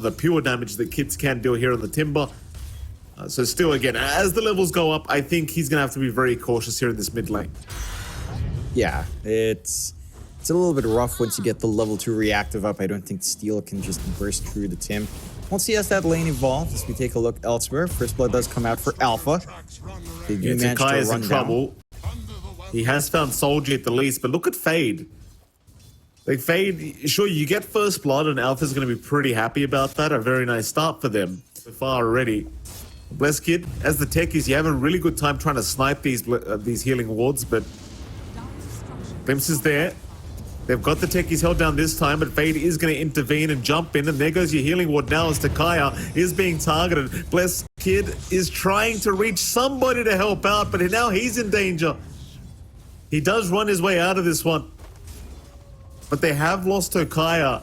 the pure damage that Kits can deal here on the Timber. So still, again, as the levels go up, I think he's going to have to be very cautious here in this mid lane. Yeah, it's a little bit rough once you get the level 2 reactive up. I don't think Steel can just burst through the Tim. Once he has that lane evolved, as we take a look elsewhere, First Blood does come out for Alpha. They do manage to Takai is run in trouble. He has found Soldier at the least, but look at Fade. Like Fade, sure, you get First Blood, and Alpha's going to be pretty happy about that. A very nice start for them so far already. Bless Kid, as the techies, you have a really good time trying to snipe these healing wards, but Glimpse is there. They've got the techies held down this time, but Fade is going to intervene and jump in, and there goes your healing ward now as Takaya is being targeted. Bless Kid is trying to reach somebody to help out, but now he's in danger. He does run his way out of this one. But they have lost Takaya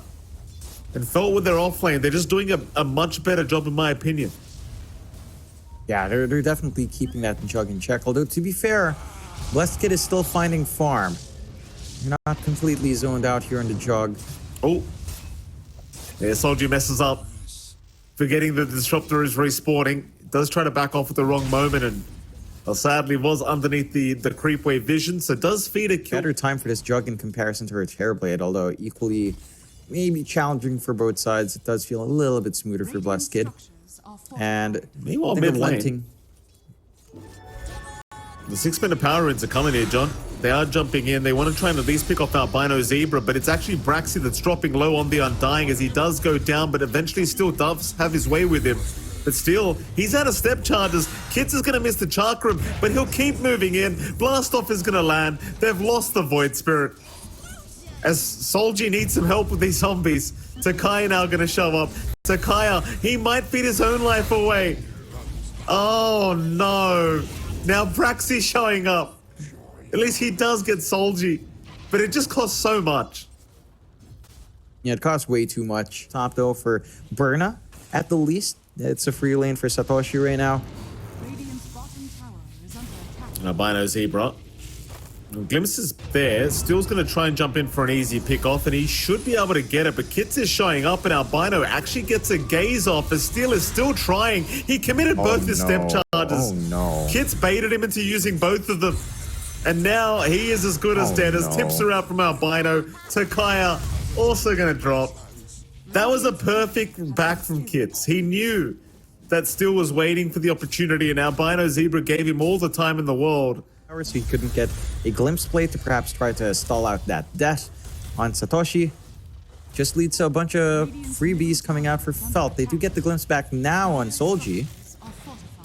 and felt with their offlane. They're just doing a much better job, in my opinion. Yeah, they're definitely keeping that jug in check. Although, to be fair, Blessed Kid is still finding farm. You're not completely zoned out here in the jug. Oh. Yeah, Soldier messes up. Forgetting the Disruptor is respawning. Does try to back off at the wrong moment and sadly was underneath the creep wave vision. So does feed a kill. Better time for this jug in comparison to her Terrorblade, although equally maybe challenging for both sides. It does feel a little bit smoother for Blessed Kid. And meanwhile, mid lane. The 6-minute power runes are coming here, John. They are jumping in. They want to try and at least pick off Albino Zebra, but it's actually Braxy that's dropping low on the Undying as he does go down, but eventually still does have his way with him. But still, he's out of step charges. Kits is going to miss the Chakram, but he'll keep moving in. Blast off is going to land. They've lost the Void Spirit. As Solji needs some help with these zombies, Takaya now going to show up. Takaya, he might feed his own life away. Oh no. Now Braxy showing up. At least he does get Solji, but it just costs so much. Yeah, it costs way too much. Top though for Berna, at the least. It's a free lane for Satoshi right now. Albino Zebra. Glimpse is there. Steel's going to try and jump in for an easy pick off, and he should be able to get it, but Kits is showing up, and Albino actually gets a gaze off as Steel is still trying. He committed both his step charges. Oh no. Kits baited him into using both of them, and now he is as good as dead as tips are out from Albino. Takaya also going to drop. That was a perfect back from Kits. He knew that Steel was waiting for the opportunity, and Albino Zebra gave him all the time in the world. So he couldn't get a glimpse play to perhaps try to stall out that death on Satoshi. Just leads to a bunch of freebies coming out for Felt. They do get the glimpse back now on Solji.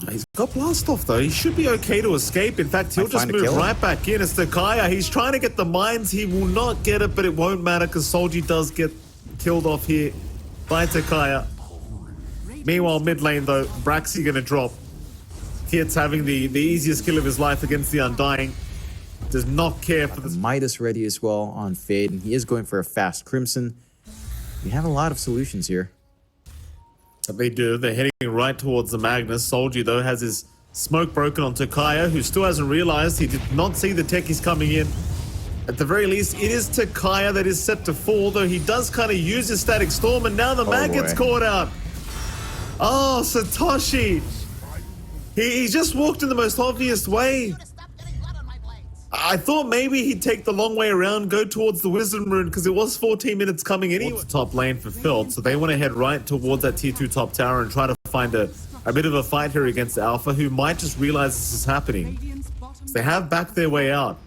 He's got blast off though. He should be okay to escape. In fact, he'll just move right back in. It's Takaya. He's trying to get the mines. He will not get it, but it won't matter because Solji does get killed off here by Takaya. Meanwhile, mid lane though, Braxy gonna drop. Kits having the easiest kill of his life against the Undying. Does not care for the Midas ready as well on Fade, and he is going for a fast Crimson. We have a lot of solutions here. They do. They're heading right towards the Magnus. Solji, though, has his smoke broken on Takaya, who still hasn't realized he did not see the techies coming in. At the very least, it is Takaya that is set to fall, though he does kind of use his Static Storm, and now the Mag gets caught out. Oh, Satoshi. He just walked in the most obvious way. I thought maybe he'd take the long way around, go towards the Wisdom Rune, because it was 14 minutes coming anyway. It's the top lane for Felt, so they want to head right towards that tier 2 top tower and try to find a bit of a fight here against Alpha, who might just realize this is happening. So they have backed their way out.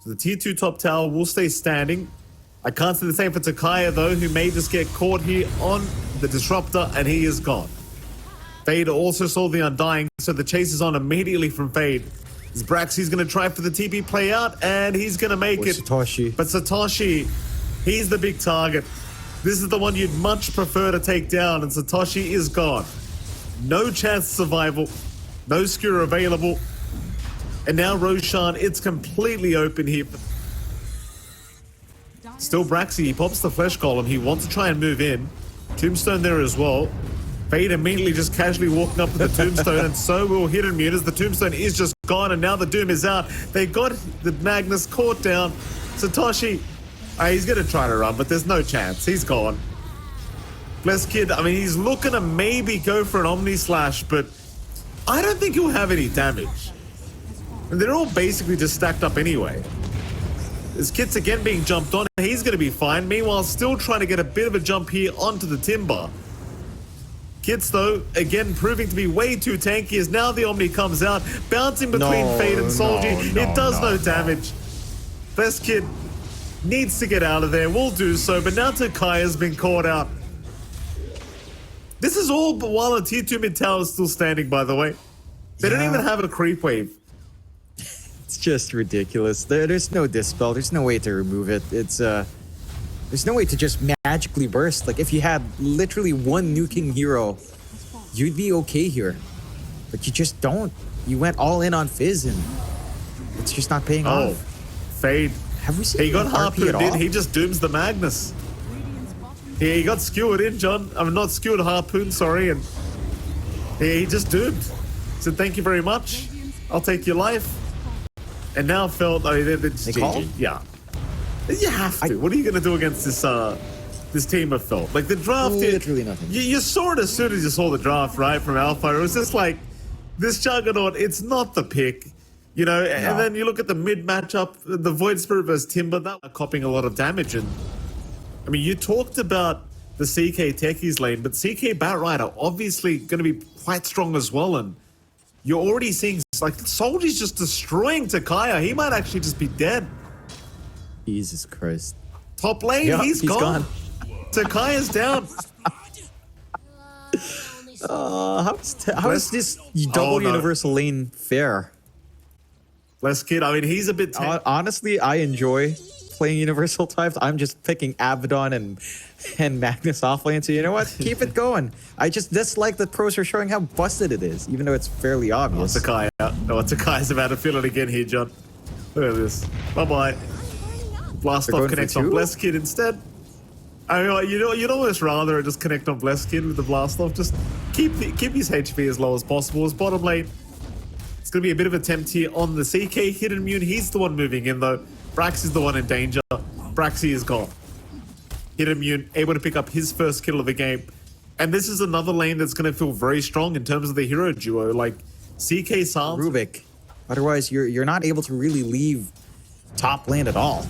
So the tier 2 top tower will stay standing. I can't say the same for Takaya, though, who may just get caught here on the Disruptor, and he is gone. Fade also saw the Undying, so the chase is on immediately from Fade. Braxy's going to try for the TP play out, and he's going to make it. Satoshi. But Satoshi, he's the big target. This is the one you'd much prefer to take down, and Satoshi is gone. No chance of survival. No skewer available. And now Roshan, it's completely open here. Still Braxy, he pops the Flesh Golem. He wants to try and move in. Tombstone there as well. Fade immediately just casually walking up to the Tombstone, and so will Hidden Mute as the Tombstone is just gone, and now the Doom is out. They got the Magnus caught down. Satoshi, he's going to try to run, but there's no chance. He's gone. Blessed Kid, I mean, he's looking to maybe go for an Omni Slash, but I don't think he'll have any damage. And they're all basically just stacked up anyway. As Kit's again being jumped on, he's going to be fine. Meanwhile, still trying to get a bit of a jump here onto the timber. Kits, though, again proving to be way too tanky as now the Omni comes out, bouncing between Fade and Solji. It does no damage. Blessed Kid needs to get out of there, will do so, but now Takaya's been caught out. This is all but while a tier 2 mid tower is still standing, by the way. They don't even have a creep wave. It's just ridiculous. There's no dispel. There's no way to remove it. There's no way to just magically burst. Like, if you had literally one nuking hero, you'd be okay here. But you just don't. You went all in on Fizz, and it's just not paying off. Fade. Have we seen He got harpooned in. all? He just dooms the Magnus. He got skewered in, John. I mean, not skewered, harpooned, sorry. And he just doomed. Said, thank you very much. I'll take your life. And now felt, they're just GG. Yeah. You have to. What are you going to do against this team of Felt? Like, the draft... Literally nothing. You saw it as soon as you saw the draft, right, from Alpha. It was just like, this Juggernaut, it's not the pick. You know, and then you look at the mid matchup, the Void Spirit versus Timber, that are copping a lot of damage. And, I mean, you talked about the CK Techies lane, but CK Batrider obviously going to be quite strong as well. And you're already seeing, like, Soldier's just destroying Takaya. He might actually just be dead. Jesus Christ. Top lane, he's gone. Takaya's down. How is this double universal lane fair? Blessed Kid, I mean, he's a bit... Honestly, I enjoy playing universal types. I'm just picking Abaddon and Magnus offlane, so you know what? Keep it going. I just dislike that pros are showing how busted it is, even though it's fairly obvious. Takaya's about to feel it again here, John. Look at this. Bye-bye. Blast off connects on Blessed Kid instead. I mean, you'd almost rather just connect on Blessed Kid with the blast off. Just keep his HP as low as possible. As bottom lane, it's going to be a bit of an attempt here on the CK Hidden Immune. He's the one moving in though. Brax is the one in danger. Braxy is gone. Hidden Immune able to pick up his first kill of the game. And this is another lane that's going to feel very strong in terms of the hero duo. Like CK Silence. Rubik. Otherwise, you're not able to really leave top lane at all.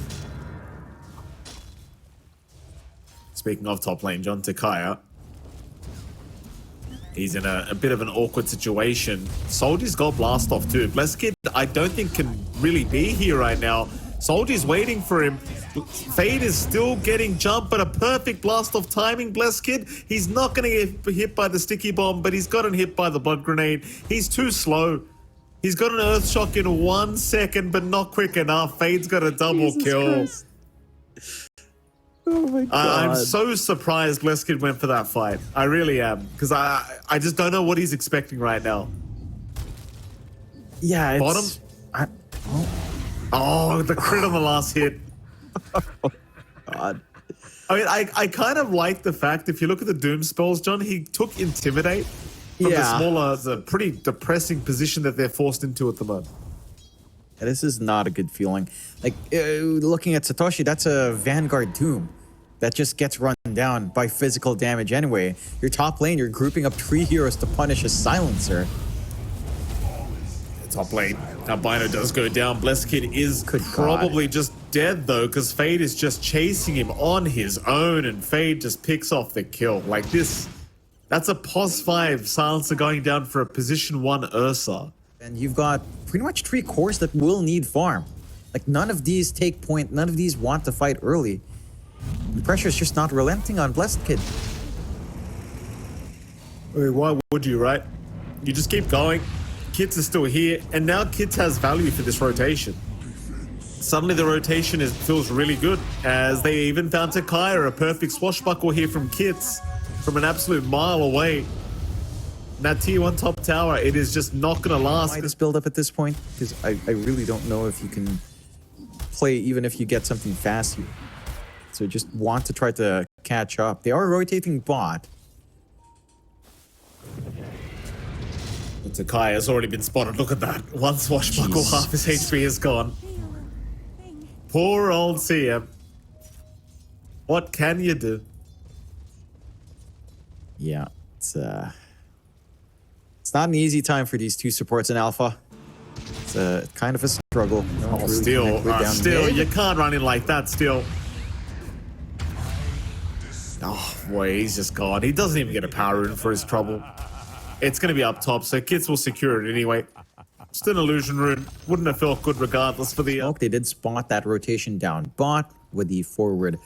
Speaking of top lane, John, Takaya. He's in a bit of an awkward situation. Soldier's got blast off too. Blessed Kid, I don't think can really be here right now. Soldier's waiting for him. Fade is still getting jumped, but a perfect blast off timing. Blessed Kid, he's not going to get hit by the sticky bomb, but he's gotten hit by the blood grenade. He's too slow. He's got an earth shock in 1 second, but not quick enough. Fade's got a double kill. Christ. Oh my God. I'm so surprised Blessed Kid went for that fight. I really am. Because I just don't know what he's expecting right now. Yeah, Bottom? Oh, the crit on the last hit. God. I mean, I kind of like the fact, if you look at the Doom spells, John, he took Intimidate from the pretty depressing position that they're forced into at the moment. Yeah, this is not a good feeling. Like, looking at Satoshi, that's a Vanguard Doom that just gets run down by physical damage anyway. Your top lane, you're grouping up 3 heroes to punish a Silencer. Top lane, Albino does go down. Blessed Kid is probably just dead though, because Fade is just chasing him on his own, and Fade just picks off the kill. Like this, that's a POS 5 Silencer going down for a position 1 Ursa. And you've got pretty much 3 cores that will need farm. Like, none of these take point, none of these want to fight early. The pressure is just not relenting on Blessed Kid. I mean, why would you, right? You just keep going. Kits is still here, and now Kits has value for this rotation. Suddenly the rotation feels really good, as they even found Takaya, a perfect swashbuckle here from Kits, from an absolute mile away. That tier 1 top tower, it is just not going to last. Why this build up at this point? Because I really don't know if you can play even if you get something fast here. So just want to try to catch up. They are rotating bot. Takaya has already been spotted. Look at that. One swashbuckle, half his HP is gone. Poor old CM. What can you do? Yeah, it's not an easy time for these two supports in Alpha. It's kind of a struggle. No one Oh, really still, connect with down mid. you can't run in like that, still. Oh, boy, he's just gone. He doesn't even get a power rune for his trouble. It's going to be up top, so Kits will secure it anyway. Just an illusion rune. Wouldn't have felt good regardless for the... Smoke, they did spot that rotation down bot with the forward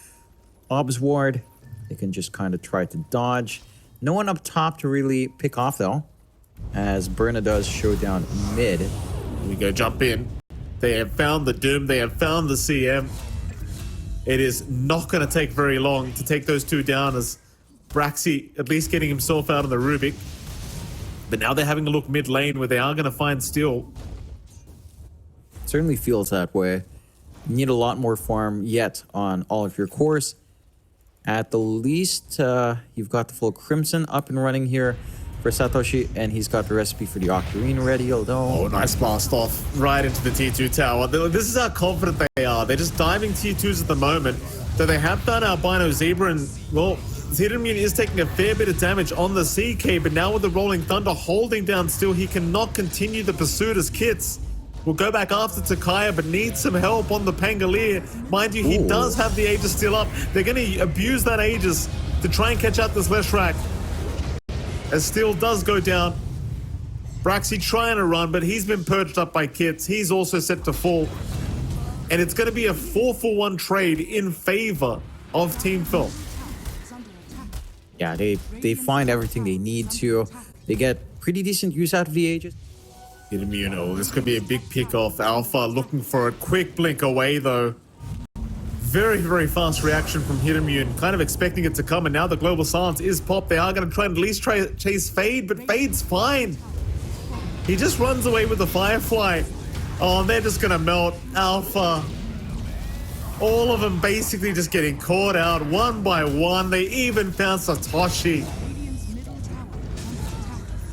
obs ward. They can just kind of try to dodge. No one up top to really pick off, though, as Berna does show down mid. Here we go, jump in. They have found the Doom. They have found the CM. It is not going to take very long to take those two down, as Braxy at least getting himself out of the Rubik. But now they're having a look mid lane where they are going to find Steel. Certainly feels that way. You need a lot more farm yet on all of your cores. At the least, you've got the full Crimson up and running here for Satoshi, and he's got the recipe for the Octarine ready, although... Oh, nice blast off right into the T2 tower. This is how confident they are. They're just diving T2s at the moment. So they have found Albino Zebra, and, well, Hiderimune is taking a fair bit of damage on the CK, but now with the Rolling Thunder holding down Steel, he cannot continue the pursuit as Kits will go back after Takaya, but needs some help on the Pangolier. Mind you, he does have the Aegis still up. They're going to abuse that Aegis to try and catch out this Leshrac. As Steel does go down. Braxy trying to run, but he's been purged up by Kits. He's also set to fall. And it's going to be a 4-for-1 trade in favor of Team Phil. Yeah, they find everything they need to. They get pretty decent use out of the Aegis. Hiderimune, this could be a big pick off. Alpha looking for a quick blink away, though. Very, very fast reaction from Hiderimune. Kind of expecting it to come, and now the Global Silence is popped. They are going to try and at least chase Fade, but Fade's fine. He just runs away with the Firefly. Oh, and they're just going to melt. Alpha. All of them basically just getting caught out one by one. They even found Satoshi.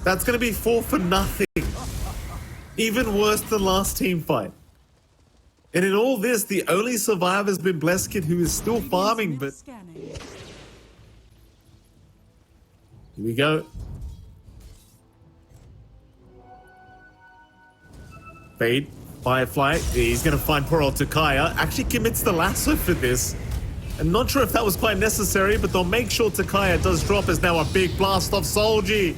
That's going to be 4 for nothing. Even worse than last team fight. And in all this, the only survivor has been Blesskid, who is still farming, but... Here we go. Fade, Firefly, he's going to find poor old Takaya. Actually commits the lasso for this. I'm not sure if that was quite necessary, but they'll make sure Takaya does drop as now a big blast off Solji.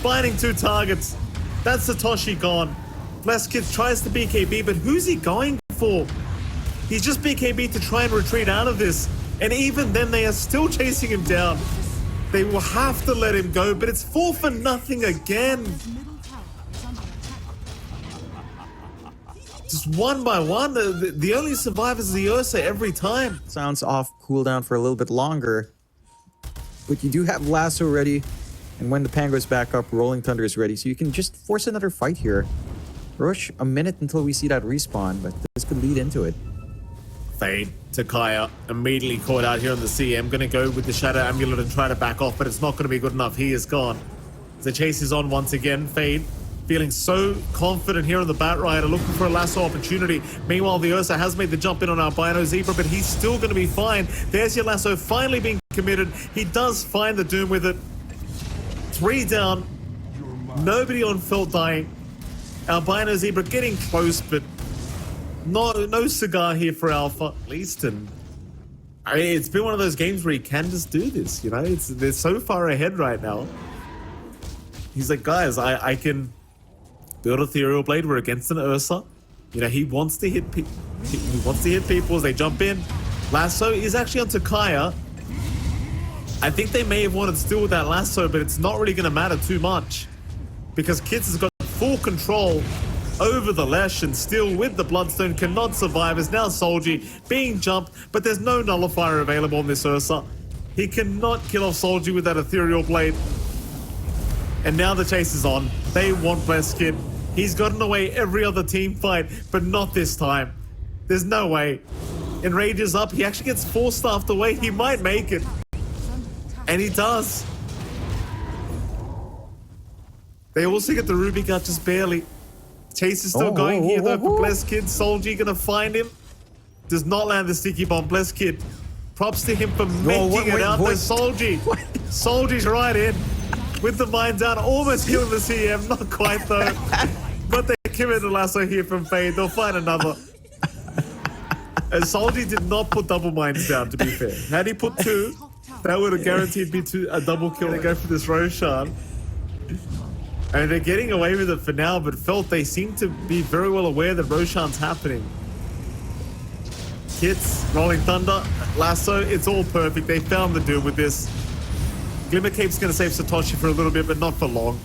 Finding 2 targets. That's Satoshi gone. Blesskid tries to BKB, but who's he going for? He's just BKB to try and retreat out of this. And even then, they are still chasing him down. They will have to let him go, but it's 4 for nothing again. Just one by one. The only survivors is the Ursa every time. Sounds off cooldown for a little bit longer. But you do have Lasso ready. And when the Pan goes back up, Rolling Thunder is ready. So you can just force another fight here. Rush a minute until we see that respawn, but this could lead into it. Fade, Takaya, immediately caught out here on the CM. Gonna go with the Shadow Amulet and try to back off, but it's not gonna be good enough. He is gone. The chase is on once again. Fade, feeling so confident here on the Bat Rider, looking for a lasso opportunity. Meanwhile, the Ursa has made the jump in on Albino Zebra, but he's still gonna be fine. There's your lasso finally being committed. He does find the Doom with it. 3 down. Nobody on Felt dying. Albino Zebra getting close, but no cigar here for Alpha, at least. And I mean, it's been one of those games where he can just do this, you know? They're so far ahead right now. He's like, guys, I can build a Ethereal Blade. We're against an Ursa. You know, he wants to hit people as they jump in. Lasso is actually on Takaya. I think they may have wanted to steal with that lasso, but it's not really going to matter too much because Kits has got full control over the Lesh, and still with the Bloodstone cannot survive. Is now Solji being jumped, but there's no nullifier available on this Ursa. He cannot kill off Solji with that Ethereal Blade. And now the chase is on. They want Blesskid. He's gotten away every other team fight, but not this time. There's no way. Enrage is up. He actually gets 4-staffed away. He might make it. And he does. They also get the Ruby Gut just barely. Chase is still going here though for Blesskid. Solji gonna find him. Does not land the sticky bomb. Blesskid Props to him for making it out there. Soldier's right in with the mine down, almost killing the CM. Not quite though. But they committed the lasso here from Fade. They'll find another. And Soldier did not put double mines down, to be fair. Had he put two, that would have guaranteed me a double kill to go for this Roshan. And they're getting away with it for now, but Felt they seem to be very well aware that Roshan's happening. Hits, Rolling Thunder, Lasso, it's all perfect. They found the Doom with this. Glimmer Cape's going to save Satoshi for a little bit, but not for long.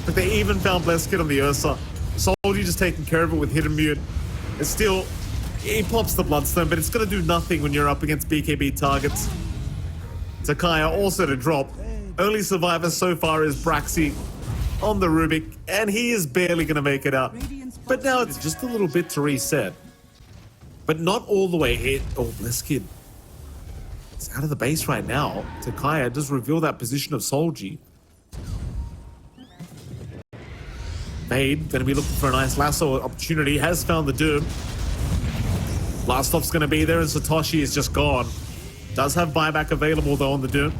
But they even found Blessed Kid on the Ursa. Soldier just taking care of it with Hidden Mute. It's still, he pops the Bloodstone, but it's going to do nothing when you're up against BKB targets. Takaya also to drop. Only survivor so far is Braxy on the Rubik, and he is barely going to make it out. But now it's just a little bit to reset. But not all the way hit. Oh, Blessed Kid. It's out of the base right now. Takaya does reveal that position of Solji. Fade, going to be looking for a nice lasso opportunity, has found the Doom. Last stop's going to be there, and Satoshi is just gone. Does have buyback available though on the Doom.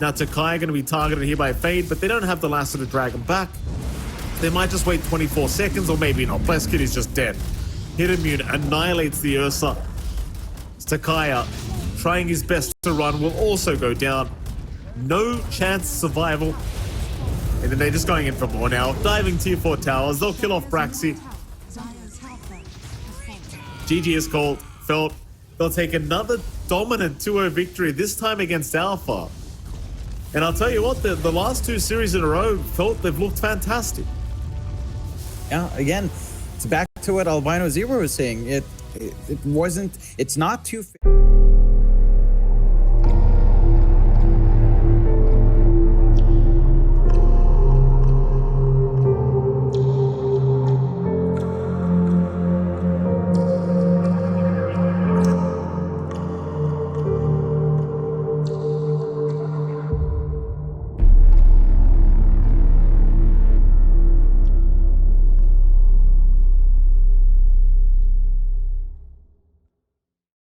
Now Takaya going to be targeted here by Fade, but they don't have the lasso to drag him back. They might just wait 24 seconds, or maybe not. Blessed Kid is just dead. Hidden Mute annihilates the Ursa. Takaya, trying his best to run, will also go down. No chance of survival. And then they're just going in for more now. Diving tier 4 towers. They'll kill off Braxy. GG is called. Felt. They'll take another dominant 2-0 victory, this time against Alpha. And I'll tell you what, the last 2 series in a row, Felt they've looked fantastic. Yeah, again, it's back to what Albino Zero was saying. It's not too...